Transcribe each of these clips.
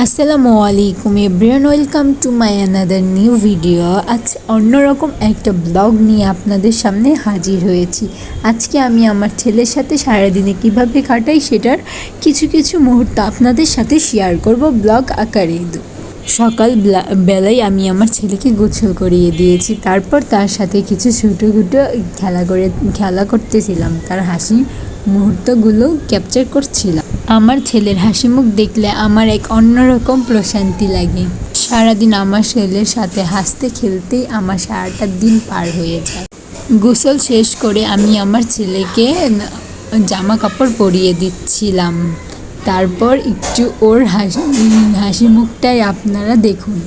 আসসালামু আলাইকুম everyone, welcome to my another new video. আজ অন্যরকম একটা ব্লগ নিয়ে আপনাদের সামনে হাজির হয়েছি। আজকে আমি আমার ছেলের সাথে সারাদিনে কিভাবে কাটাই সেটার কিছু কিছু মুহূর্ত আপনাদের সাথে শেয়ার করব ব্লগ আকারে। সকাল বেলায় আমি আমার ছেলেকে গোসল করিয়ে দিয়েছি, তারপর তার সাথে কিছু ছোটো ছোটো খেলা করতেছিলাম, তার হাসি মুহূর্তগুলো ক্যাপচার করছিলাম। আমার ছেলের হাসি মুখ দেখলে আমার এক অন্যরকম প্রশান্তি লাগে। সারাদিন আমার ছেলের সাথে হাসতে খেলতেই আমার সারাটা দিন পার হয়ে যায়। গোসল শেষ করে আমি আমার ছেলেকে জামা কাপড় পরিয়ে দিচ্ছিলাম, তারপর একটু ওর হাসি মুখটাই আপনারা দেখুন।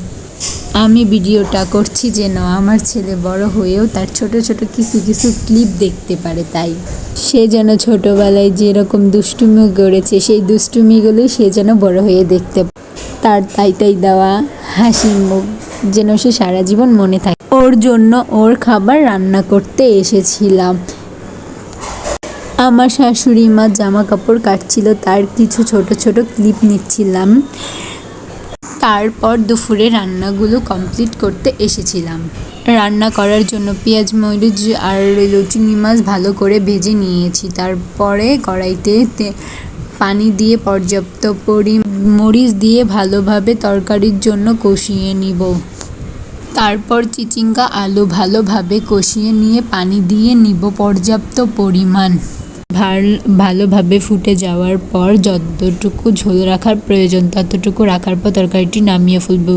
আমি ভিডিওটা করছি যেন আমার ছেলে বড় হয়েও তার ছোট ছোট কিছু কিছু ক্লিপ দেখতে পারে, তাই সে যেন ছোটোবেলায় যেরকম দুষ্টুমি করেছে সেই দুষ্টুমিগুলো সে যেন বড় হয়ে দেখতে পারে। তার তাই দেওয়া হাসি মুখ যেন সে সারা জীবন মনে থাকে। ওর জন্য ওর খাবার রান্না করতে এসেছিলাম। আমার শাশুড়ি মা জামা কাপড় কাটছিল, তার কিছু ছোট ছোট ক্লিপ নিচ্ছিলাম। তারপর দুপুরে রান্নাগুলো কমপ্লিট করতে এসেছিলাম। রান্না করার জন্য পেঁয়াজ মরিচ আর চিংড়ি মাছ ভালো করে ভেজে নিয়েছি। তারপরে কড়াইতে পানি দিয়ে পর্যাপ্ত মরিচ দিয়ে ভালোভাবে তরকারির জন্য কষিয়ে নিব। তারপর চিচিঙ্গা আলু ভালোভাবে কষিয়ে নিয়ে পানি দিয়ে নিব পর্যাপ্ত পরিমাণ। ভালোভাবে ফুটে যাওয়ার পর যতটুকু ঝোল রাখার প্রয়োজন ততটুকু রাখার পর তরকারিটি নামিয়ে ফেলব।